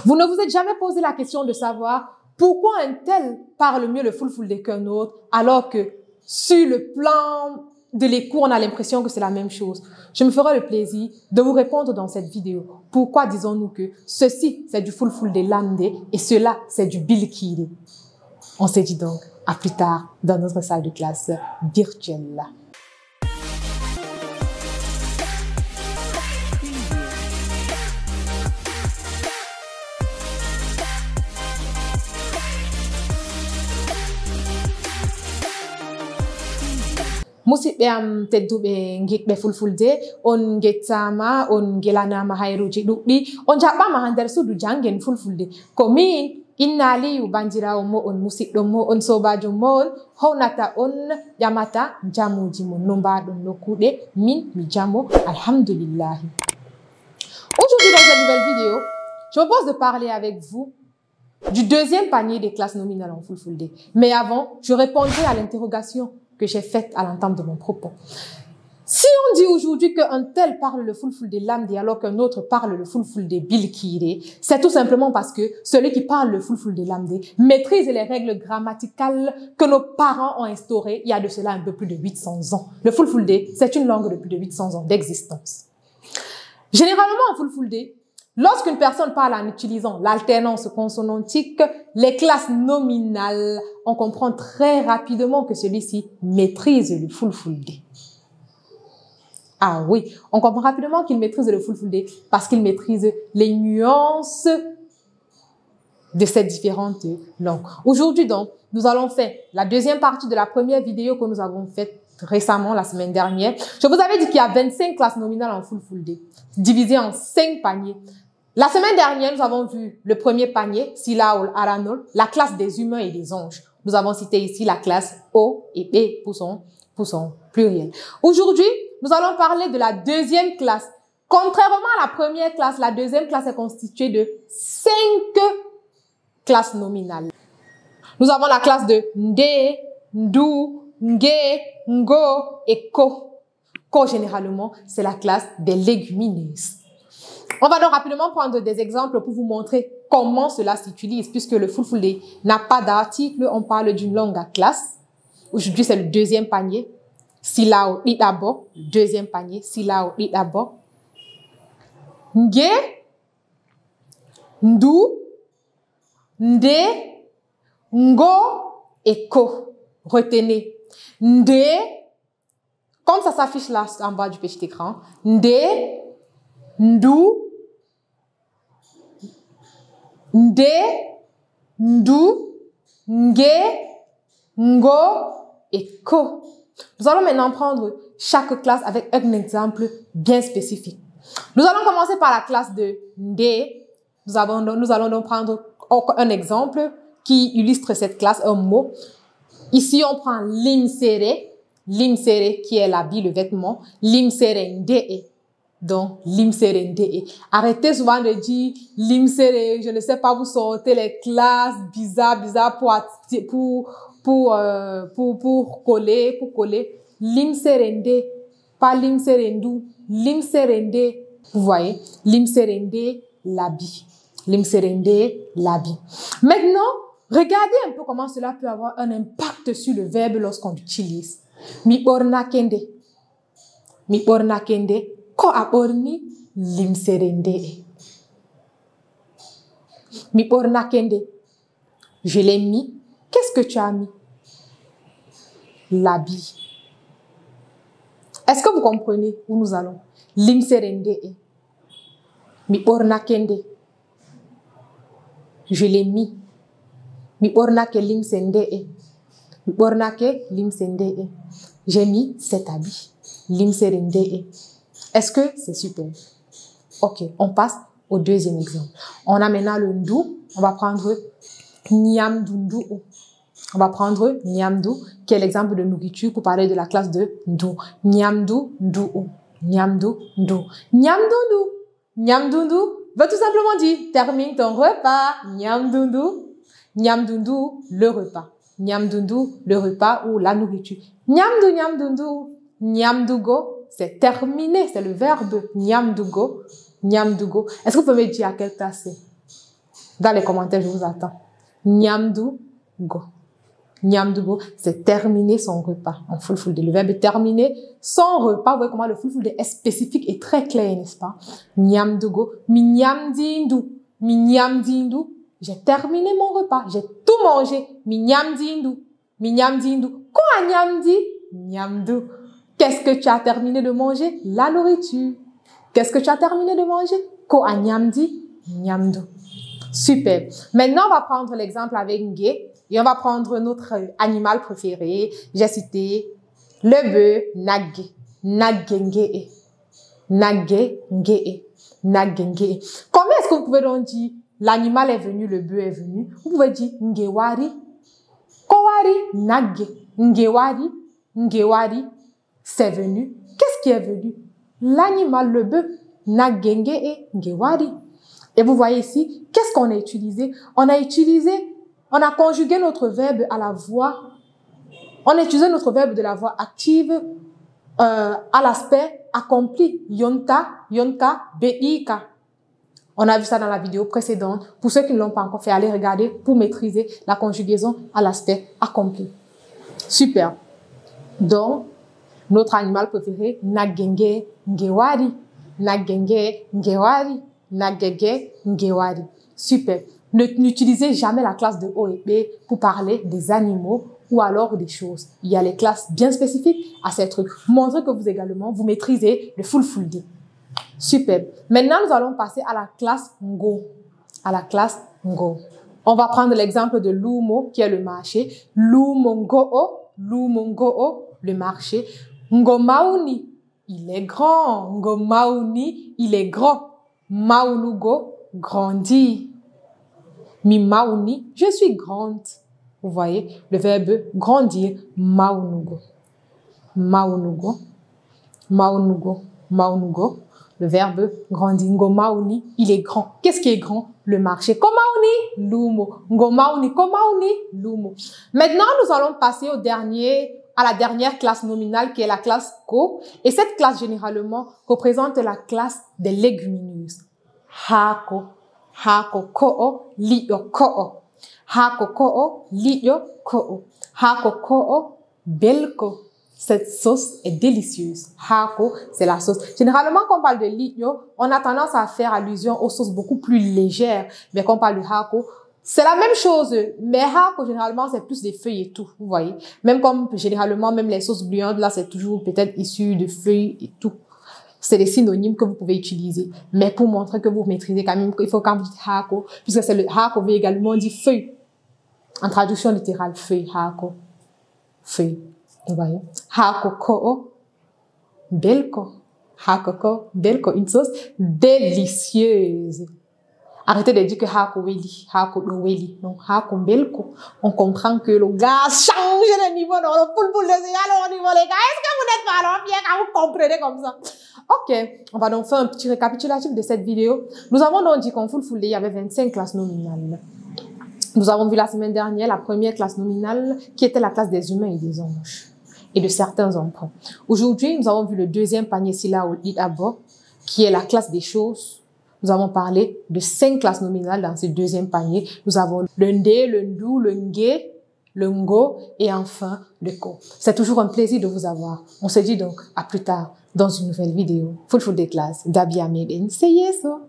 Vous ne vous êtes jamais posé la question de savoir pourquoi un tel parle mieux le Fulfulde qu'un autre, alors que sur le plan de l'écoute, on a l'impression que c'est la même chose. Je me ferai le plaisir de vous répondre dans cette vidéo. Pourquoi disons-nous que ceci, c'est du Fulfulde Lamde et cela, c'est du Bilkide. On se dit donc à plus tard dans notre salle de classe virtuelle. Musidɓe am tedduɓe giɗɓe Fulfulde, on gettama, on gelanama hayruji ɗuɗɗi, on jaɓɓama ha nder suudu jangen Fulfulde. Ko min Inna Aliyu bandirawo mo'on, musidɗo mo'on, sobajo mo'on, hownata on ƴamata jamuji mon no mbaɗon no kuuɗe. Min mi jamo, alhamdulillahi. Aujourd'hui dans cette nouvelle vidéo, je me propose de parler avec vous du deuxième panier des classes nominales en Fulfulde. Mais avant, je répondrai à l'interrogation que j'ai faite à l'entame de mon propos. Si on dit aujourd'hui qu'un tel parle le Fulfulde Lamde alors qu'un autre parle le Fulfulde Bilkide, c'est tout simplement parce que celui qui parle le Fulfulde Lamde maîtrise les règles grammaticales que nos parents ont instaurées il y a de cela un peu plus de 800 ans. Le Fulfulde, c'est une langue de plus de 800 ans d'existence. Généralement en Fulfulde, lorsqu'une personne parle en utilisant l'alternance consonantique, les classes nominales, on comprend très rapidement que celui-ci maîtrise le Fulfulde. Ah oui, on comprend rapidement qu'il maîtrise le Fulfulde parce qu'il maîtrise les nuances de ces différentes langues. Aujourd'hui donc, nous allons faire la deuxième partie de la première vidéo que nous avons faite récemment, la semaine dernière. Je vous avais dit qu'il y a 25 classes nominales en Fulfulde, divisées en 5 paniers. La semaine dernière, nous avons vu le premier panier, Silaol Aranol, la classe des humains et des anges. Nous avons cité ici la classe O et B pour son pluriel. Aujourd'hui, nous allons parler de la deuxième classe. Contrairement à la première classe, la deuxième classe est constituée de 5 classes nominales. Nous avons la classe de Nde, Ndu, Nge, Ngo et Ko. Ko, généralement, c'est la classe des légumineuses. On va donc rapidement prendre des exemples pour vous montrer comment cela s'utilise, puisque le Fulfulde n'a pas d'article, on parle d'une langue à classe. Aujourd'hui, c'est le deuxième panier. Silao Idabo, le deuxième panier. Silao Idabo. Nge, Ndu, Nde, Ngo et Ko. Retenez. Nde, comme ça s'affiche là en bas du petit écran. Nde, Ndu, Nde, Ndu, Nge, Ngo et Ko. Nous allons maintenant prendre chaque classe avec un exemple bien spécifique. Nous allons commencer par la classe de Nde. Nous allons donc prendre un exemple qui illustre cette classe, un mot. Ici, on prend limsere. Limsere qui est l'habit, le vêtement. Limsere Nde. Donc, limsere Nde. Arrêtez souvent de dire limsere, je ne sais pas, vous sortez les classes bizarres pour coller. Limsere Nde, pas limsere Ndu, limsere Nde. Vous voyez, limsere Nde, l'habit. Limsere Nde, l'habit. Maintenant, regardez un peu comment cela peut avoir un impact sur le verbe lorsqu'on l'utilise. Mi borna kende. Mi borna kende. Ko a borni limsere Nde. Mi borna kende. Je l'ai mis. Qu'est-ce que tu as mis? L'habit. Est-ce que vous comprenez où nous allons? Limsere Nde. Mi borna kende. Je l'ai mis. Mi borna ke limsere Nde. Mi borna ke limsere Nde. J'ai mis cet habit. Limsere Nde. Est-ce que c'est super? Ok, on passe au deuxième exemple. On a maintenant le Ndu. On va prendre Nyamdundu. On va prendre Nyamdu, qui est l'exemple de nourriture pour parler de la classe de Ndu. Nyamdu, Ndu. Nyamdu, Ndu. Nyamdundu. Nyamdundu veut tout simplement dire termine ton repas. Nyamdundu. Nyamdundu, le repas. Nyamdundu, le repas ou la nourriture. Nyamdu, nyamdundu. Nyamdugo, c'est terminé, c'est le verbe nyamdugo. Nyamdugo. Est-ce que vous pouvez me dire à quelle classe c'est? Dans les commentaires, je vous attends. Nyamdu go. Nyamdu go, c'est terminer son repas en fulfulde. Le verbe terminer son repas. Vous voyez comment le fulfulde est spécifique et très clair, n'est-ce pas? Nyamdu go. Mi nyamdindu. Mi nyamdindu. J'ai terminé mon repas. J'ai tout mangé. Mi nyamdindu. Mi nyamdindu. Quoi nyamdi? Nyamdu. Qu'est-ce que tu as terminé de manger? La nourriture. Qu'est-ce que tu as terminé de manger? Ko anyamdi? Nyamdu. Super. Maintenant, on va prendre l'exemple avec Nge et on va prendre notre animal préféré. J'ai cité le bœuf, Nage. Nagenge. Nagenge. Nagenge. Comment est-ce que vous pouvez donc dire l'animal est venu, le bœuf est venu? Vous pouvez dire Ngewari. Kowari, Nage. Ngewari. Ngewari. C'est venu. Qu'est-ce qui est venu? L'animal, le bœuf. Nagenge et Ngewari. Et vous voyez ici, qu'est-ce qu'on a utilisé? On a conjugué notre verbe à la voix. On a utilisé notre verbe de la voix active à l'aspect accompli. Yonta, yonka, beika. On a vu ça dans la vidéo précédente. Pour ceux qui ne l'ont pas encore fait, allez regarder pour maîtriser la conjugaison à l'aspect accompli. Super. Donc, notre animal préféré, Nagenge, Ngewari. Nagenge, Ngewari. Nagege, Ngewari. Super. N'utilisez jamais la classe de O et B pour parler des animaux ou alors des choses. Il y a les classes bien spécifiques à ces trucs. Montrez que vous également, vous maîtrisez le fulfulde. Super. Maintenant, nous allons passer à la classe Ngo. À la classe Ngo. On va prendre l'exemple de Lumo, qui est le marché. Lumongo, Lumongo, le marché. Ngomauni, il est grand. Ngomauni, il est grand. Maunugo, grandit. Mi mauni, je suis grande. Vous voyez, le verbe grandir, maunugo. Maunugo, maunugo, maunugo. Le verbe grandir, ngo mauni, il est grand. Qu'est-ce qui est grand? Le marché. Komauni, lumo. Ngo mauni, komauni, lumo. Maintenant, nous allons passer à la dernière classe nominale qui est la classe Ko. Et cette classe, généralement, représente la classe des légumineuses. Hako, hako ko'o, li'o ko'o. Hako ko'o, li'o ko'o. Hako ko'o, belko. Cette sauce est délicieuse. Hako, c'est la sauce. Généralement, quand on parle de li'o, on a tendance à faire allusion aux sauces beaucoup plus légères. Mais quand on parle de hako, c'est la même chose, mais hako, généralement, c'est plus des feuilles et tout, vous voyez. Même comme, généralement, même les sauces bouillantes, là, c'est toujours peut-être issu de feuilles et tout. C'est des synonymes que vous pouvez utiliser. Mais pour montrer que vous maîtrisez quand même, il faut quand vous dites hako, puisque c'est le hako, veut également dire feuille. En traduction littérale, feuille, hako. Feuille. Vous voyez. Hako ko'o, belko. Hako ko'o, belko. Une sauce délicieuse. Arrêtez de dire que hako weli, hako do weli. Non, hako belko. On comprend que le gars change de niveau dans le poule de zéro au niveau, les gars. Est-ce que vous n'êtes pas alors bien quand vous comprenez comme ça? Ok, on va donc faire un petit récapitulatif de cette vidéo. Nous avons donc dit qu'en fulfulde, il y avait 25 classes nominales. Nous avons vu la semaine dernière la première classe nominale qui était la classe des humains et des anges et de certains emprunts. Aujourd'hui, nous avons vu le deuxième panier Sila ou Idabo qui est la classe des choses. Nous avons parlé de 5 classes nominales dans ce deuxième panier. Nous avons le Nde, le Ndu, le Nge, le Ngo et enfin le Ko. C'est toujours un plaisir de vous avoir. On se dit donc à plus tard dans une nouvelle vidéo. Fulfulde class. Dabi Amed. C'est yeso.